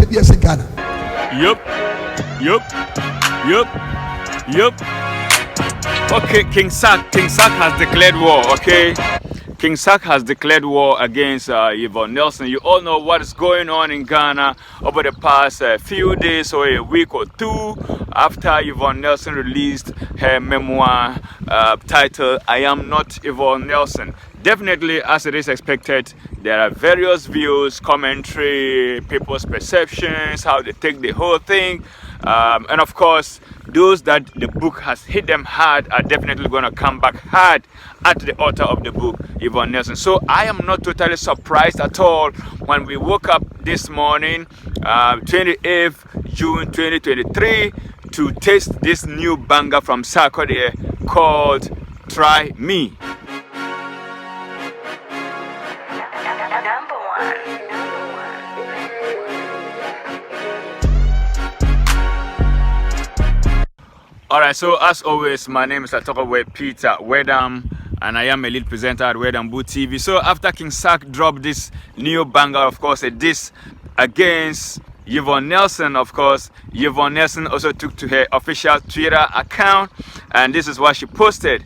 yes in Ghana. Yup. Okay, King Sark has declared war, okay? King Sark has declared war against Yvonne Nelson. You all know what is going on in Ghana over the past few days or a week or two after Yvonne Nelson released her memoir titled I Am Not Yvonne Nelson. Definitely, as it is expected, there are various views, commentary, people's perceptions, how they take the whole thing. And of course, those that the book has hit them hard are definitely going to come back hard at the author of the book, Yvonne Nelson. So I am not totally surprised at all when we woke up this morning, 28th June 2023, to taste this new banger from Sarkodie called Try Me. Alright, so as always, my name is Peter Wedam, and I am a lead presenter at Wedambu TV. So after King Sark dropped this new banger, of course, a diss against Yvonne Nelson, of course, Yvonne Nelson also took to her official Twitter account, and this is what she posted.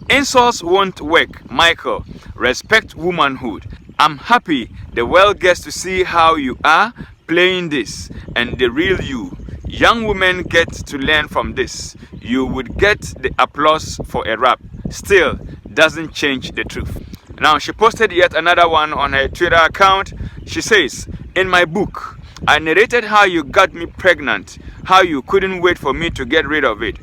Insults won't work, Michael. Respect womanhood. I'm happy the world gets to see how you are playing this and the real you. Young women get to learn from this. You would get the applause for a rap. Still, doesn't change the truth. Now, she posted yet another one on her Twitter account. She says, in my book, I narrated how you got me pregnant, how you couldn't wait for me to get rid of it,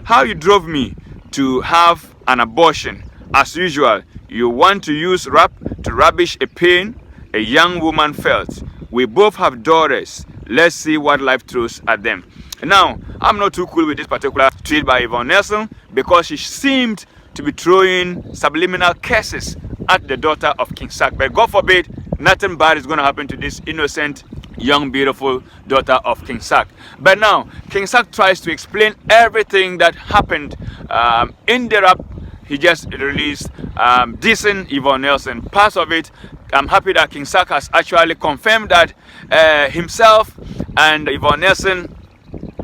how you drove me to have an abortion. As usual, you want to use rap to rubbish a pain a young woman felt. We both have daughters. Let's see what life throws at them. Now, I'm not too cool with this particular tweet by Yvonne Nelson because she seemed to be throwing subliminal curses at the daughter of King Sark. But God forbid, nothing bad is going to happen to this innocent, young, beautiful daughter of King Sark. But now, King Sark tries to explain everything that happened in the rap he just released, dissing Yvonne Nelson. Parts of it, I'm happy that King Sark has actually confirmed that himself and Yvonne Nelson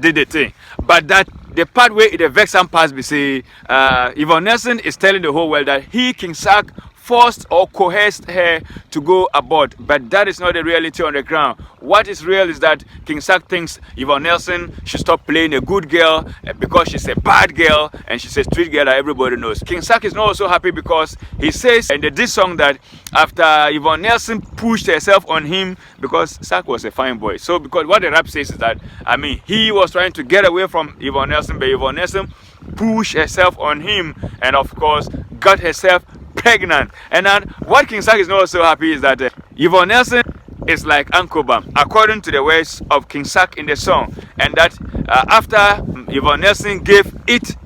did the thing. But that the part where it affects some parts, we say Yvonne Nelson is telling the whole world that he, King Sark, forced or coerced her to go abort. But that is not the reality on the ground. What is real is that King Sark thinks Yvonne Nelson should stop playing a good girl because she's a bad girl and she's a street girl that everybody knows. King Sark is not also happy because he says in this song that after Yvonne Nelson pushed herself on him because Sark was a fine boy. So because what the rap says is that, I mean, he was trying to get away from Yvonne Nelson, but Yvonne Nelson pushed herself on him and of course got herself pregnant. And then what King Sark is not so happy is that Yvonne Nelson is like Uncle Bam, according to the words of King Sark in the song. And that after Yvonne Nelson gave it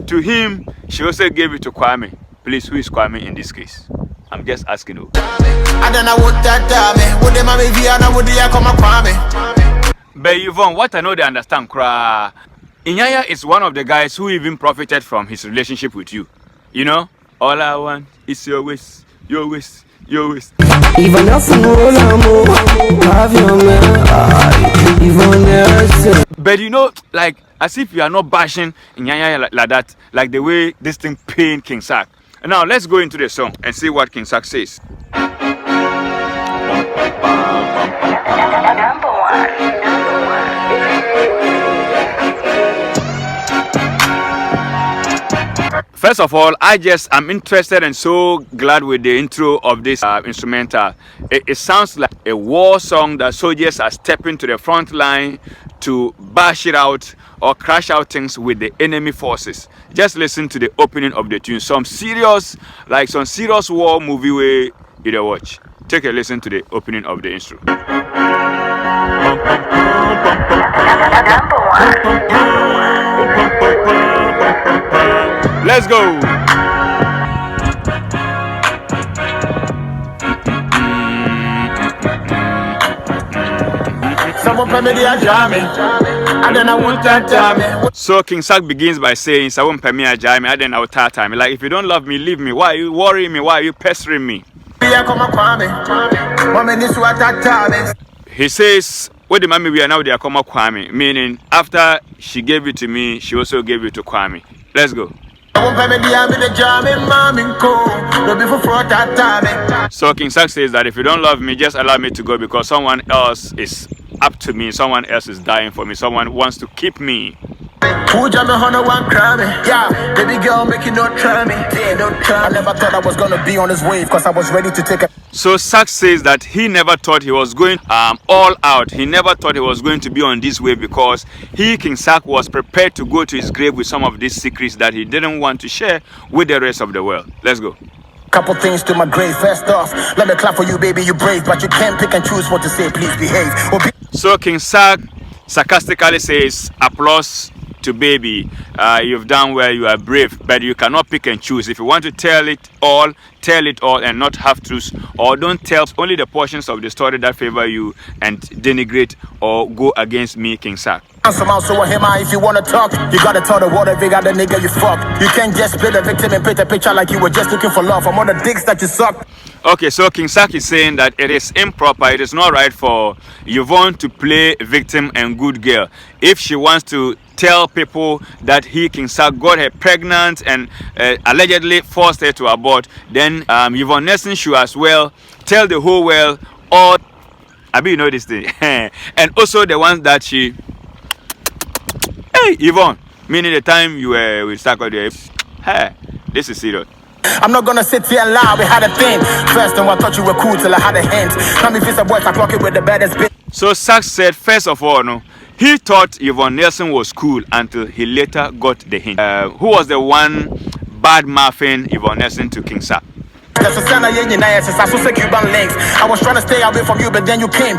to him, she also gave it to Kwame. Please, who is Kwame in this case? I'm just asking you. But Yvonne, what I know they understand, Inyaya is one of the guys who even profited from his relationship with you. You know? All I want is your waist, your waist, your waist. Even but you know, like, as if you are not bashing Nyanya like that, like the way this thing pained King Sark. Now, let's go into the song and see what King Sark says. First of all, I'm interested and so glad with the intro of this instrumental. It sounds like a war song that soldiers are stepping to the front line to bash it out or crash out things with the enemy forces. Just listen to the opening of the tune. Some serious war movie way you watch. Take a listen to the opening of the intro. Let's go. So King Sark begins by saying, "Someone pay me a jam, and then I will tell time. Like, if you don't love me, leave me. Why are you worrying me? Why are you pestering me?" He says, what the mommy we are now they are come Kwame, meaning after she gave it to me, she also gave it to Kwame. Let's go. So King Sack says that if you don't love me, just allow me to go because someone else is up to me, someone else is dying for me, someone wants to keep me. Yeah, baby girl, make you not try me. I never thought I was gonna be on this wave because I was ready to take a. So Sack says that he never thought he was going all out. He never thought he was going to be on this wave because he, King Sack, was prepared to go to his grave with some of these secrets that he didn't want to share with the rest of the world. Let's go. Couple things to my grave. First off, let me clap for you, baby. You brave, but you can't pick and choose what to say. Please behave. So King Sack sarcastically says, applause to baby, you've done well, you are brave, but you cannot pick and choose. If you want to tell it all and not have truth, or don't tell only the portions of the story that favor you and denigrate or go against me, King Sack. If you want to talk, you gotta tell the world every other nigga you fuck. You can't just play the victim and paint a picture like you were just looking for love from all the dicks that you suck. Okay, so King Sack is saying that it is improper, it is not right for Yvonne to play victim and good girl. If she wants to tell people that he, King Sack, got her pregnant and allegedly forced her to abort, then Yvonne Nelson should as well tell the whole world all. I mean, you know this thing. And also the ones that she. Hey, Yvonne, meaning the time you were with Sarkodie. Hey, this is serious. I'm not gonna sit here and lie, we had a thing. First time I thought you were cool till I had a hint. Now me face a boy, I clock it with the baddest bitch. So Sack said, first of all, no, he thought Yvonne Nelson was cool until he later got the hint. Who was the one bad mouthing Yvonne Nelson to King Sack? I was trying to stay away from you, but then you came.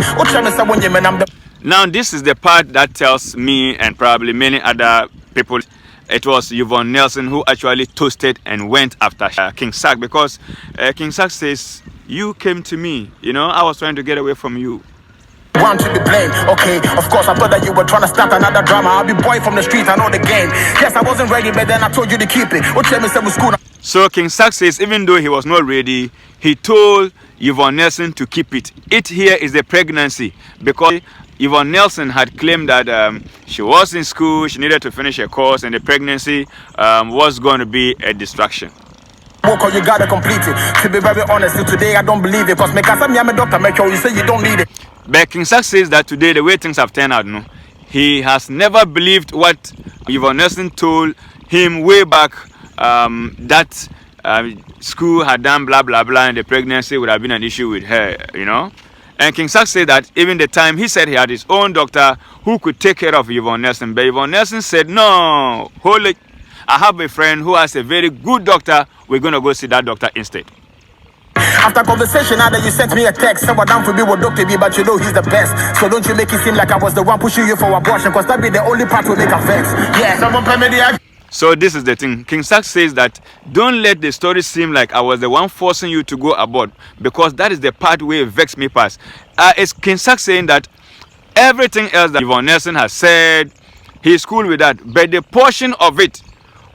Now this is the part that tells me and probably many other people it was Yvonne Nelson who actually toasted and went after King Sack, because King Sack says, you came to me, you know, I was trying to get away from you. Want to be blamed, okay, of course I thought that you were trying to start another drama. I'll be boy from the street, I know the game. Yes, I wasn't ready, but then I told you to keep it. So King Sack says even though he was not ready, he told Yvonne Nelson to keep it. It here is the pregnancy, because Yvonne Nelson had claimed that she was in school, she needed to finish her course, and the pregnancy was going to be a distraction. You gotta complete it. To be very honest, today I don't believe it, because I'm a doctor, make sure you say you don't need it. But King Sack says that today, the way things have turned out, no, he has never believed what Yvonne Nelson told him way back, that school had done blah blah blah and the pregnancy would have been an issue with her, you know. And King Sack said that even the time he said he had his own doctor who could take care of Yvonne Nelson, but Yvonne Nelson said, no, hold it, I have a friend who has a very good doctor, we're going to go see that doctor instead. After conversation, now that you sent me a text, someone down for me with Dr. B, but you know he's the best. So don't you make it seem like I was the one pushing you for abortion, because that be the only part will make a vex. Yeah, someone pay me the. So this is the thing. King Sack says that don't let the story seem like I was the one forcing you to go abroad, because that is the part where it vexed me past. It's King Sack saying that everything else that Yvonne Nelson has said, he's cool with that. But the portion of it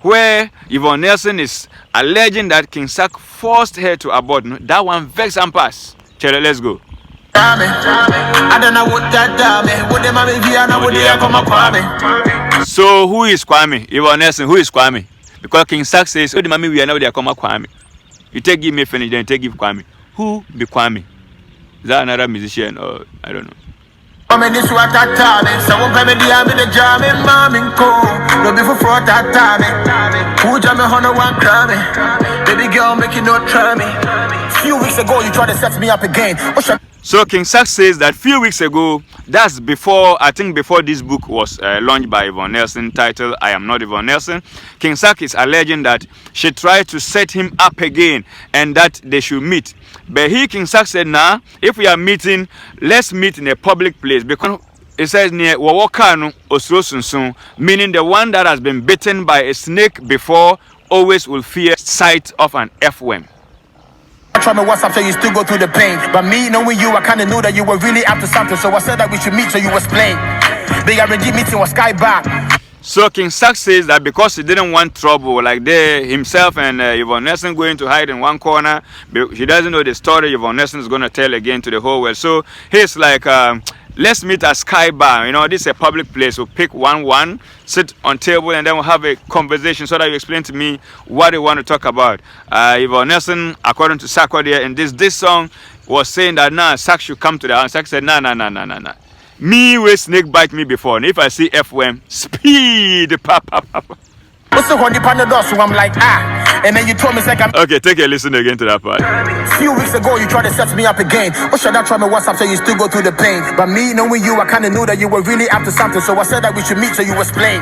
where Yvonne Nelson is alleging that King Sack forced her to abort, that one vexed and pass. Chele, let's go. So who is Kwame? Yvonne Nelson, who is Kwame? Because King Sack says, oh, the mommy we are now they are come Kwame. You take give me finish, then you take give Kwame. Who be Kwame? Is that another musician or I don't know? Baby girl, make you not try me. Few weeks ago, you tried to set me up again. So King Sack says that few weeks ago, that's before, I think before this book was launched by Yvonne Nelson, titled I Am Not Yvonne Nelson, King Sack is alleging that she tried to set him up again and that they should meet. But he, King Sack, said, nah, if we are meeting, let's meet in a public place, because it says near Wawokano Osrosunsun, meaning the one that has been bitten by a snake before always will fear sight of an F-worm. I try my WhatsApp so you still go through the pain. But me knowing you, I kind of knew that you were really after something. So I said that we should meet so you explain. The R&D meeting was sky back. So King Sack says that because he didn't want trouble, like they himself and Yvonne Nelson going to hide in one corner, he doesn't know the story Yvonne Nelson is going to tell again to the whole world. So he's like, let's meet at Sky Bar. You know, this is a public place. We'll pick one, sit on table, and then we'll have a conversation so that you explain to me what you want to talk about. Yvonne Nelson, according to Sarkodie, in this song, was saying that Sak should come to the house. Sak said, nah. Me will snake bite me before. And if I see FWM, speed. What's the one depend on so I'm like, and then you told me it's like I'm. Okay, take a listen again to that part. Few weeks ago, you tried to set me up again. What should I try me WhatsApp so you still go through the pain? But me knowing you, I kinda knew that you were really up to something. So I said that we should meet so you explain.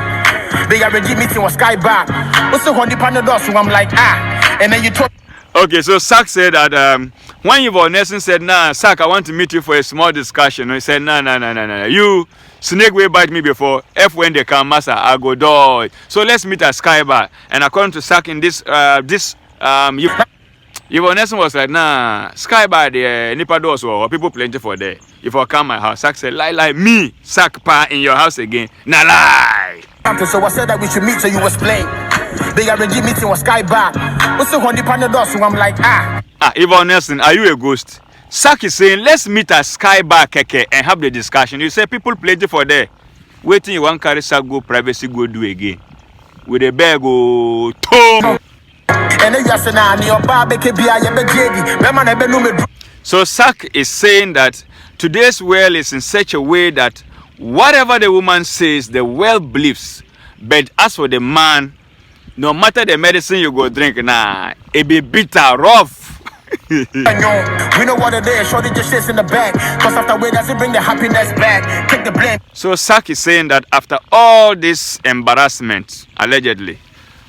The RNG meeting was Sky Bar. What's the one depend on so I'm like, and then you told. Okay, so Sak said that when Yvonne Nelson said, nah, Sak, I want to meet you for a small discussion. He said, nah. You snake will bite me before. F when they come, massa, I go do. So let's meet at Sky Bar. And according to Sak in Yvonne Nelson was like, nah, Sky Bar there, Nipa doors or people plenty for there. If I come my house, Sak said, lie, me, Sak pa in your house again. Nah, lie. So I said that we should meet so you explain. The RNG meeting was Sky Bar. What's the one depend on so I'm like, Yvonne Nelson, are you a ghost? Sak is saying, let's meet at Sky Bar Keke and have the discussion. You say people plenty for there. Waiting you want carry Sak go privacy go do again. With a bag go Tom. So Sak is saying that today's world is in such a way that whatever the woman says, the world believes. But as for the man, no matter the medicine you go drink, it be bitter, rough. We know what it is, shorty just sits in the back. Cause after way doesn't bring the happiness back. Take the blame. So Sak is saying that after all this embarrassment, allegedly,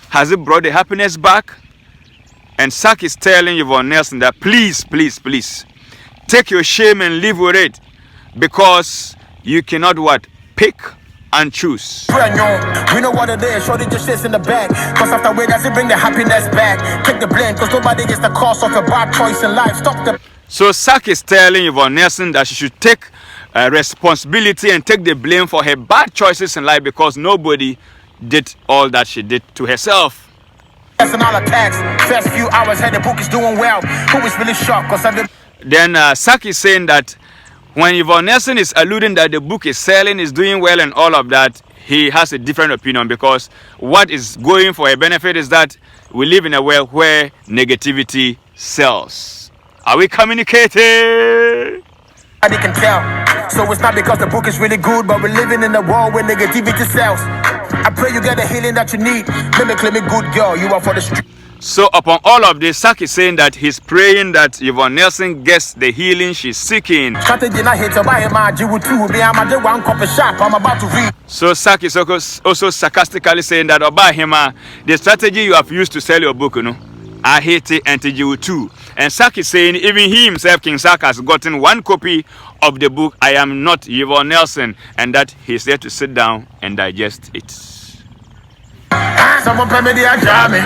has it brought the happiness back? And Sak is telling Yvonne Nelson that please, take your shame and live with it. Because you cannot pick and choose. We know what it is, shorty just sits in the back. Cause after way doesn't bring the happiness back. Take the blame, cause nobody gets the cost of a bad choice in life. Stop the. So Sak is telling Yvonne Nelson that she should take responsibility and take the blame for her bad choices in life because nobody did all that she did to herself. Personal attacks. First few hours, the book is doing well. Who is really shocked? Cause then Sak is saying that when Yvonne Nelson is alluding that the book is selling, is doing well and all of that, he has a different opinion because what is going for a benefit is that we live in a world where negativity sells. Are we communicating? They can tell. So it's not because the book is really good, but we're living in a world where negativity sells. I pray you get the healing that you need. Let me good girl, you are for the street. So upon all of this, Sak is saying that he's praying that Yvonne Nelson gets the healing she's seeking. So Sak is also sarcastically saying that Obahima, the strategy you have used to sell your book, I hate it and you too. And Sak is saying even he himself, King Sak, has gotten one copy of the book, I Am Not Yvonne Nelson, and that he's there to sit down and digest it. Someone pay me the ajami.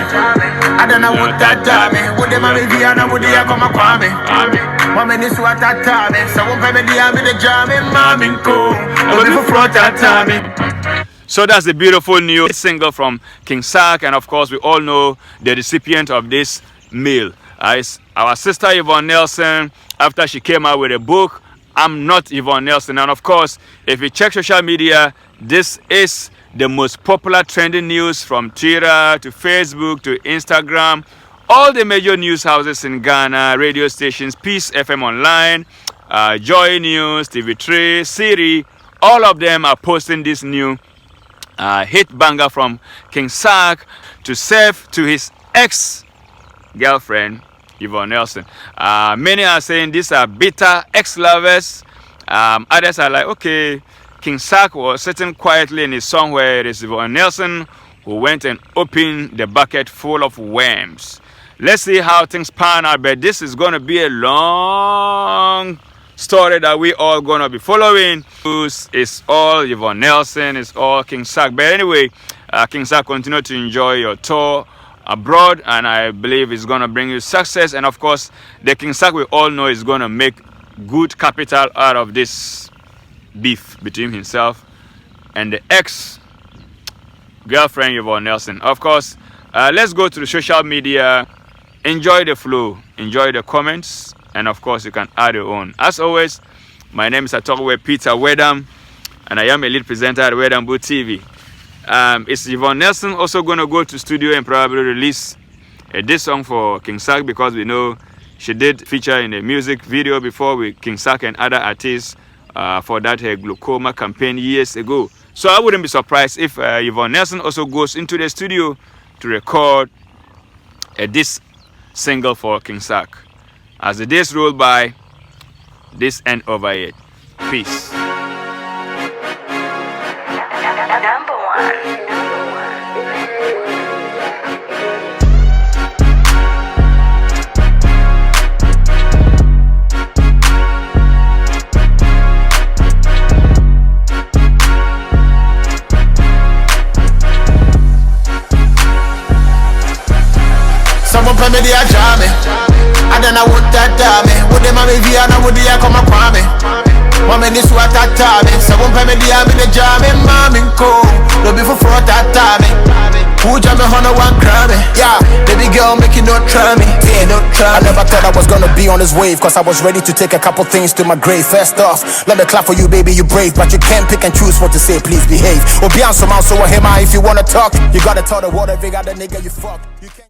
I don't know what that time. Would they marry the other? Would they come up on me? Woman is what that time. Someone pay me the army, the jammy, mommy, cool. I'll be for front that time. So that's the beautiful new single from King Sak, and of course we all know the recipient of this mail. It's our sister Yvonne Nelson. After she came out with a book, I'm Not Yvonne Nelson. And of course, if you check social media, this is the most popular trending news from Twitter to Facebook to Instagram. All the major news houses in Ghana, radio stations, Peace FM Online, Joy News, TV3, Siri, all of them are posting this new hit banger from King Sak to serve to his ex-girlfriend, Yvonne Nelson. Many are saying these are bitter ex-lovers. Others are like, okay, King Sak was sitting quietly in his song where it is Yvonne Nelson who went and opened the bucket full of worms. Let's see how things pan out, but this is going to be a long story that we all going to be following. It's all Yvonne Nelson, it's all King Sak. But anyway, King Sak, continue to enjoy your tour abroad, and I believe it's going to bring you success. And of course, the King Sak we all know is going to make good capital out of this beef between himself and the ex-girlfriend Yvonne Nelson. Of course, let's go to the social media, enjoy the flow, enjoy the comments, and of course you can add your own. As always, My name is Sarkodie Peter Wedam, and I am a lead presenter at Wedam Boot TV. Is Yvonne Nelson also going to go to studio and probably release this song for King Sark, because we know she did feature in a music video before with King Sark and other artists for that glaucoma campaign years ago. So I wouldn't be surprised if Yvonne Nelson also goes into the studio to record this single for King Sark. As the days roll by, this ain't over yet. Peace. Number one. Someone pay me the ajame, and then I would that dame. Would the mommy via na would the come a kwame? Mommy this what that time. Someone pay me the ame the jame, mommy ko. No be for fraud that time. Who jam me honor one crime? Yeah, baby girl making no try me. Yeah, no try. I never thought I was gonna be on this wave, cause I was ready to take a couple things to my grave. First off, let me clap for you, baby, you brave, but you can't pick and choose what to say. Please behave. Or be on some out, so if you wanna talk, you gotta tell the world every other nigga you fuck. You can't